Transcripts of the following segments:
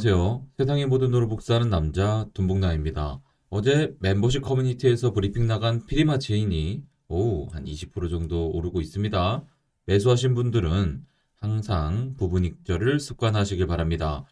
안녕하세요. 세상의 모든 노를 복사하는 남자 돈복나입니다. 어제 멤버십 커뮤니티에서 브리핑 나간 피리마 체인이 한 20% 정도 오르고 있습니다. 매수하신 분들은 항상 부분익절을 습관하시길 바랍니다.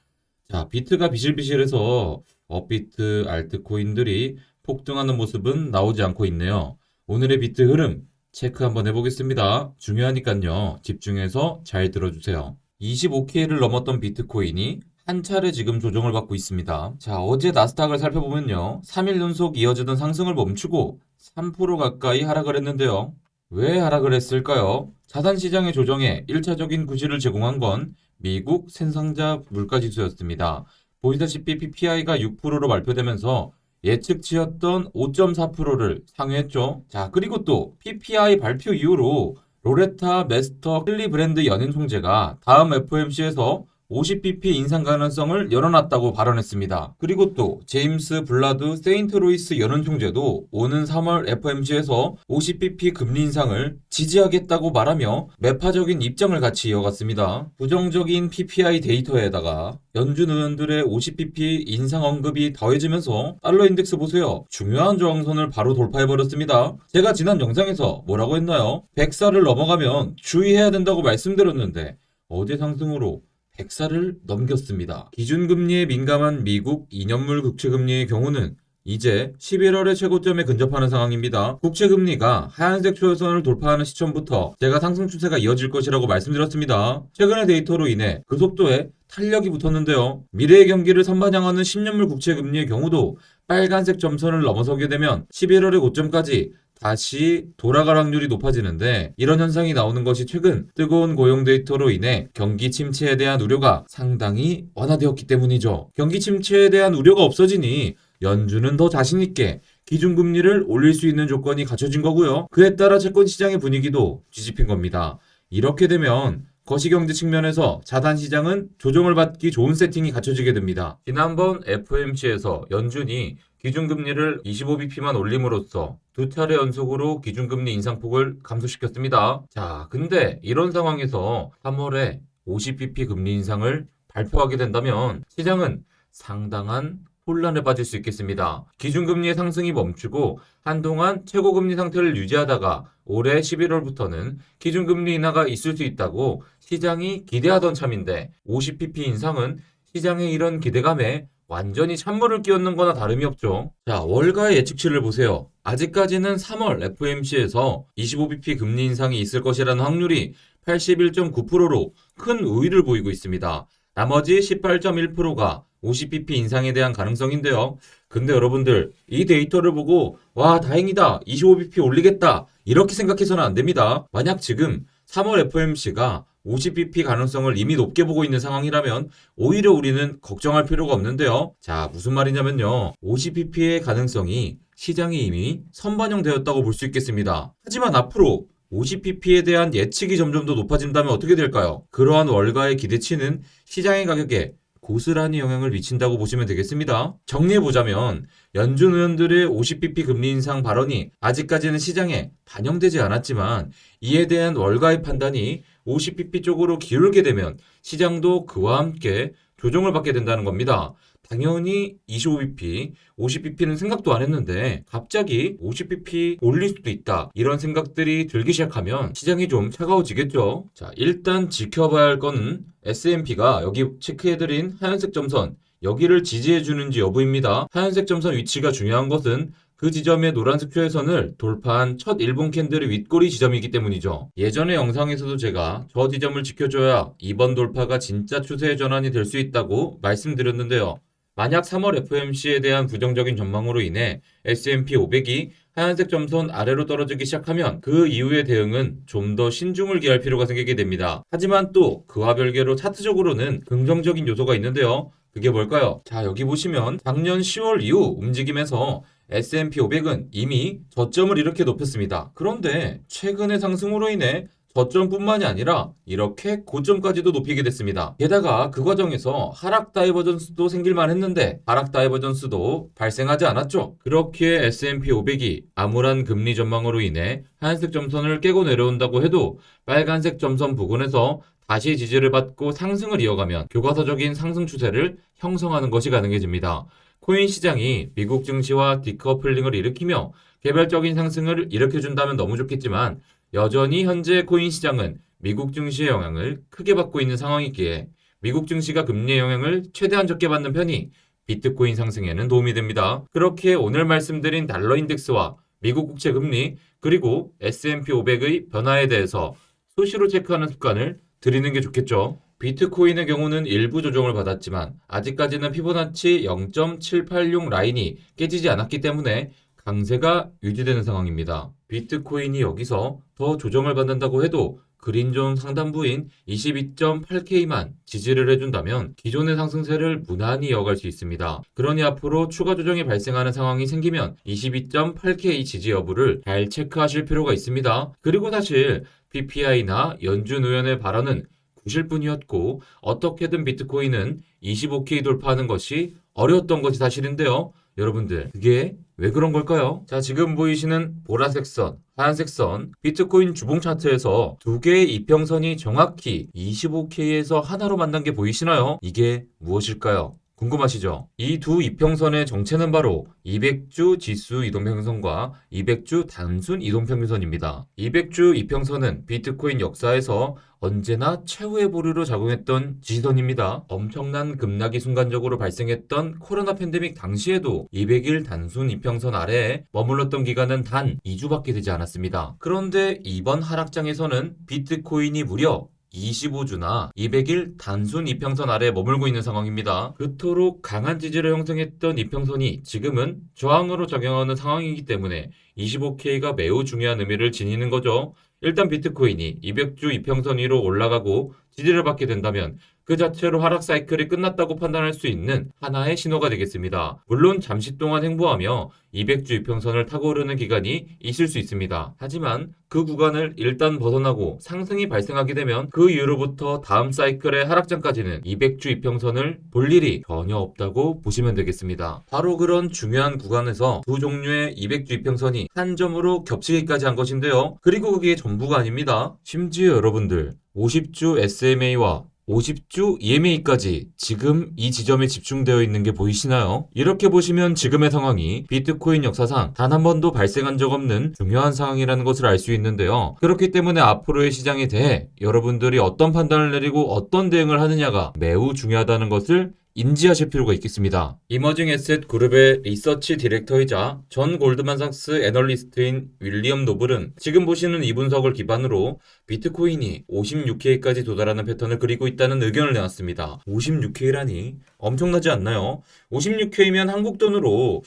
자, 비트가 비실비실해서 업비트, 알트코인들이 폭등하는 모습은 나오지 않고 있네요. 오늘의 비트 흐름 체크 한번 해보겠습니다. 중요하니까요. 집중해서 잘 들어주세요. 25K를 넘었던 비트코인이 한 차례 지금 조정을 받고 있습니다. 자, 어제 나스닥을 살펴보면요. 3일 연속 이어지던 상승을 멈추고 3% 가까이 하락을 했는데요. 왜 하락을 했을까요? 자산시장의 조정에 1차적인 구실을 제공한 건 미국 생산자 물가지수였습니다. 보시다시피 PPI가 6%로 발표되면서 예측치였던 5.4%를 상회했죠. 자, 그리고 또 PPI 발표 이후로 로레타 메스터 힐리 브랜드 연인 총재가 다음 FOMC에서 50bp 인상 가능성을 열어놨다고 발언했습니다. 그리고 또 제임스 블라드 세인트로이스 연은 총재도 오는 3월 FOMC에서 50bp 금리 인상을 지지하겠다고 말하며 매파적인 입장을 같이 이어갔습니다. 부정적인 PPI 데이터에다가 연준 의원들의 50bp 인상 언급이 더해지면서 달러 인덱스 보세요. 중요한 저항선을 바로 돌파해버렸습니다. 제가 지난 영상에서 뭐라고 했나요? 104를 넘어가면 주의해야 된다고 말씀드렸는데 어제 상승으로 104를 넘겼습니다. 기준금리에 민감한 미국 2년물 국채금리의 경우는 이제 11월의 최고점에 근접하는 상황입니다. 국채금리가 하얀색 초여선을 돌파하는 시점부터 제가 상승 추세가 이어질 것이라고 말씀드렸습니다. 최근의 데이터로 인해 그 속도에 탄력이 붙었는데요. 미래의 경기를 선반영하는 10년물 국채금리의 경우도 빨간색 점선을 넘어서게 되면 11월의 고점까지 다시 돌아갈 확률이 높아지는데 이런 현상이 나오는 것이 최근 뜨거운 고용 데이터로 인해 경기 침체에 대한 우려가 상당히 완화되었기 때문이죠. 경기 침체에 대한 우려가 없어지니 연준은 더 자신있게 기준금리를 올릴 수 있는 조건이 갖춰진 거고요. 그에 따라 채권 시장의 분위기도 뒤집힌 겁니다. 이렇게 되면 거시경제 측면에서 자산시장은 조정을 받기 좋은 세팅이 갖춰지게 됩니다. 지난번 FOMC에서 연준이 기준금리를 25bp만 올림으로써 두 차례 연속으로 기준금리 인상폭을 감소시켰습니다. 자, 근데 이런 상황에서 3월에 50bp 금리 인상을 발표하게 된다면 시장은 상당한 혼란에 빠질 수 있겠습니다. 기준금리의 상승이 멈추고 한동안 최고금리 상태를 유지하다가 올해 11월부터는 기준금리 인하가 있을 수 있다고 시장이 기대하던 참인데 50bp 인상은 시장의 이런 기대감에 완전히 찬물을 끼얹는 거나 다름이 없죠. 자, 월가의 예측치를 보세요. 아직까지는 3월 FOMC에서 25bp 금리 인상이 있을 것이라는 확률이 81.9%로 큰 우위를 보이고 있습니다. 나머지 18.1%가 50bp 인상에 대한 가능성인데요. 근데 여러분들 이 데이터를 보고 와 다행이다 25bp 올리겠다 이렇게 생각해서는 안 됩니다. 만약 지금 3월 FOMC가 50bp 가능성을 이미 높게 보고 있는 상황이라면 오히려 우리는 걱정할 필요가 없는데요. 자, 무슨 말이냐면요. 50bp의 가능성이 시장에 이미 선반영되었다고 볼 수 있겠습니다. 하지만 앞으로 50bp에 대한 예측이 점점 더 높아진다면 어떻게 될까요? 그러한 월가의 기대치는 시장의 가격에 고스란히 영향을 미친다고 보시면 되겠습니다. 정리해보자면 연준 의원들의 50bp 금리 인상 발언이 아직까지는 시장에 반영되지 않았지만 이에 대한 월가의 판단이 50bp 쪽으로 기울게 되면 시장도 그와 함께 조정을 받게 된다는 겁니다. 당연히 25bp, 50bp는 생각도 안 했는데 갑자기 50bp 올릴 수도 있다. 이런 생각들이 들기 시작하면 시장이 좀 차가워지겠죠. 자, 일단 지켜봐야 할 거는 S&P가 여기 체크해드린 하얀색 점선 여기를 지지해주는지 여부입니다. 하얀색 점선 위치가 중요한 것은 그 지점의 노란색 표에선을 돌파한 첫 일본 캔들의 윗꼬리 지점이기 때문이죠. 예전의 영상에서도 제가 저 지점을 지켜줘야 이번 돌파가 진짜 추세의 전환이 될 수 있다고 말씀드렸는데요. 만약 3월 FOMC에 대한 부정적인 전망으로 인해 S&P 500이 하얀색 점선 아래로 떨어지기 시작하면 그 이후의 대응은 좀 더 신중을 기할 필요가 생기게 됩니다. 하지만 또 그와 별개로 차트적으로는 긍정적인 요소가 있는데요. 그게 뭘까요? 자, 여기 보시면 작년 10월 이후 움직임에서 S&P 500은 이미 저점을 이렇게 높였습니다. 그런데 최근의 상승으로 인해 저점뿐만이 아니라 이렇게 고점까지도 높이게 됐습니다. 게다가 그 과정에서 하락 다이버전스도 생길만 했는데 하락 다이버전스도 발생하지 않았죠. 그렇기에 S&P 500이 암울한 금리 전망으로 인해 하얀색 점선을 깨고 내려온다고 해도 빨간색 점선 부근에서 다시 지지를 받고 상승을 이어가면 교과서적인 상승 추세를 형성하는 것이 가능해집니다. 코인 시장이 미국 증시와 디커플링을 일으키며 개별적인 상승을 일으켜준다면 너무 좋겠지만 여전히 현재 코인 시장은 미국 증시의 영향을 크게 받고 있는 상황이기에 미국 증시가 금리의 영향을 최대한 적게 받는 편이 비트코인 상승에는 도움이 됩니다. 그렇게 오늘 말씀드린 달러 인덱스와 미국 국채 금리 그리고 S&P 500의 변화에 대해서 수시로 체크하는 습관을 들이는 게 좋겠죠. 비트코인의 경우는 일부 조정을 받았지만 아직까지는 피보나치 0.786 라인이 깨지지 않았기 때문에 강세가 유지되는 상황입니다. 비트코인이 여기서 더 조정을 받는다고 해도 그린존 상단부인 22.8K만 지지를 해준다면 기존의 상승세를 무난히 이어갈 수 있습니다. 그러니 앞으로 추가 조정이 발생하는 상황이 생기면 22.8K 지지 여부를 잘 체크하실 필요가 있습니다. 그리고 사실 PPI나 연준 의원의 발언은 구실 뿐이었고 어떻게든 비트코인은 25K 돌파하는 것이 어려웠던 것이 사실인데요. 여러분들 그게 왜 그런 걸까요? 자, 지금 보이시는 보라색 선, 하얀색 선, 비트코인 주봉 차트에서 두 개의 이평선이 정확히 25K에서 하나로 만난 게 보이시나요? 이게 무엇일까요? 궁금하시죠? 이 두 이평선의 정체는 바로 200주 지수 이동평균선과 200주 단순 이동평균선입니다. 200주 이평선은 비트코인 역사에서 언제나 최후의 보루로 작용했던 지지선입니다. 엄청난 급락이 순간적으로 발생했던 코로나 팬데믹 당시에도 200일 단순 이평선 아래에 머물렀던 기간은 단 2주밖에 되지 않았습니다. 그런데 이번 하락장에서는 비트코인이 무려 25주나 200일 단순 이평선 아래에 머물고 있는 상황입니다. 그토록 강한 지지를 형성했던 이평선이 지금은 저항으로 작용하는 상황이기 때문에 25K가 매우 중요한 의미를 지니는 거죠. 일단 비트코인이 200주 이평선 위로 올라가고 지지를 받게 된다면 그 자체로 하락 사이클이 끝났다고 판단할 수 있는 하나의 신호가 되겠습니다. 물론 잠시 동안 행보하며 200주 이평선을 타고 오르는 기간이 있을 수 있습니다. 하지만 그 구간을 일단 벗어나고 상승이 발생하게 되면 그 이후로부터 다음 사이클의 하락장까지는 200주 이평선을 볼 일이 전혀 없다고 보시면 되겠습니다. 바로 그런 중요한 구간에서 두 종류의 200주 이평선이 한 점으로 겹치기까지 한 것인데요. 그리고 그게 전부가 아닙니다. 심지어 여러분들 50주 SMA와 50주 EMA까지 지금 이 지점에 집중되어 있는 게 보이시나요? 이렇게 보시면 지금의 상황이 비트코인 역사상 단 한 번도 발생한 적 없는 중요한 상황이라는 것을 알 수 있는데요. 그렇기 때문에 앞으로의 시장에 대해 여러분들이 어떤 판단을 내리고 어떤 대응을 하느냐가 매우 중요하다는 것을 인지하실 필요가 있겠습니다. 이머징 에셋 그룹의 리서치 디렉터이자 전 골드만삭스 애널리스트인 윌리엄 노블은 지금 보시는 이 분석을 기반으로 비트코인이 56K까지 도달하는 패턴을 그리고 있다는 의견을 내놨습니다. 56K라니 엄청나지 않나요? 56K면 한국 돈으로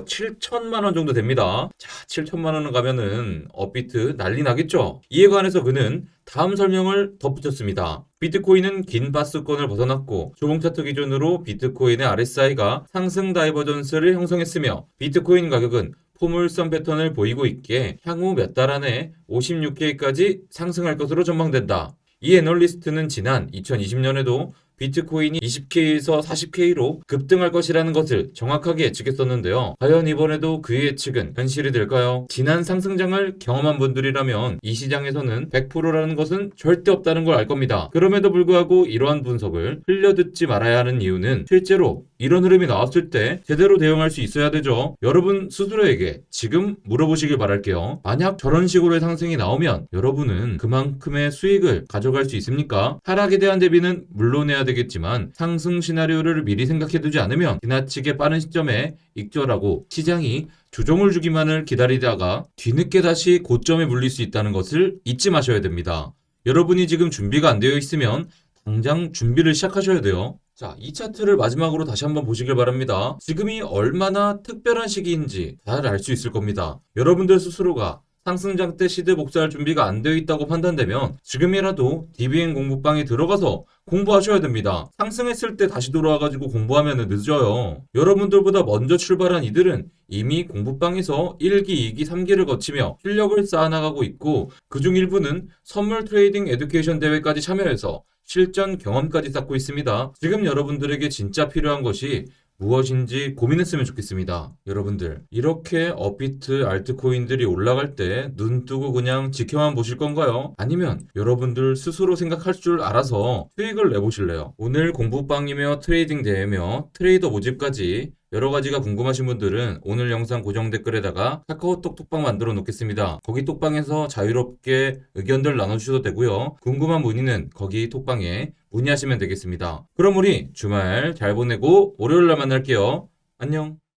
7천만 원 정도 됩니다. 자, 7천만 원을 가면은 업비트 난리 나겠죠? 이에 관해서 그는 다음 설명을 덧붙였습니다. 비트코인은 긴 바스권을 벗어났고 조봉 차트 기준으로 비트코인의 RSI가 상승 다이버전스를 형성했으며 비트코인 가격은 포물선 패턴을 보이고 있기에 향후 몇 달 안에 56K까지 상승할 것으로 전망된다. 이 애널리스트는 지난 2020년에도 비트코인이 20K에서 40K로 급등할 것이라는 것을 정확하게 예측했었는데요. 과연 이번에도 그의 예측은 현실이 될까요? 지난 상승장을 경험한 분들이라면 이 시장에서는 100%라는 것은 절대 없다는 걸 알 겁니다. 그럼에도 불구하고 이러한 분석을 흘려듣지 말아야 하는 이유는 실제로 이런 흐름이 나왔을 때 제대로 대응할 수 있어야 되죠. 여러분 스스로에게 지금 물어보시길 바랄게요. 만약 저런 식으로의 상승이 나오면 여러분은 그만큼의 수익을 가져갈 수 있습니까? 하락에 대한 대비는 물론 해야 되겠지만 상승 시나리오를 미리 생각해두지 않으면 지나치게 빠른 시점에 익절하고 시장이 조정을 주기만을 기다리다가 뒤늦게 다시 고점에 물릴 수 있다는 것을 잊지 마셔야 됩니다. 여러분이 지금 준비가 안 되어 있으면 당장 준비를 시작하셔야 돼요. 자, 이 차트를 마지막으로 다시 한번 보시길 바랍니다. 지금이 얼마나 특별한 시기인지 잘 알 수 있을 겁니다. 여러분들 스스로가 상승장 때 시드 복사할 준비가 안 되어 있다고 판단되면 지금이라도 DBN 공부방에 들어가서 공부하셔야 됩니다. 상승했을 때 다시 돌아와가지고 공부하면 늦어요. 여러분들보다 먼저 출발한 이들은 이미 공부방에서 1기, 2기, 3기를 거치며 실력을 쌓아나가고 있고 그중 일부는 선물 트레이딩 에듀케이션 대회까지 참여해서 실전 경험까지 쌓고 있습니다. 지금 여러분들에게 진짜 필요한 것이 무엇인지 고민했으면 좋겠습니다. 여러분들, 이렇게 업비트 알트코인들이 올라갈 때 눈 뜨고 그냥 지켜만 보실 건가요? 아니면 여러분들 스스로 생각할 줄 알아서 수익을 내보실래요? 오늘 공부방이며 트레이딩 대회며 트레이더 모집까지 여러 가지가 궁금하신 분들은 오늘 영상 고정 댓글에다가 카카오톡 톡방 만들어 놓겠습니다. 거기 톡방에서 자유롭게 의견들 나눠주셔도 되고요. 궁금한 문의는 거기 톡방에 문의하시면 되겠습니다. 그럼 우리 주말 잘 보내고 월요일날 만날게요. 안녕.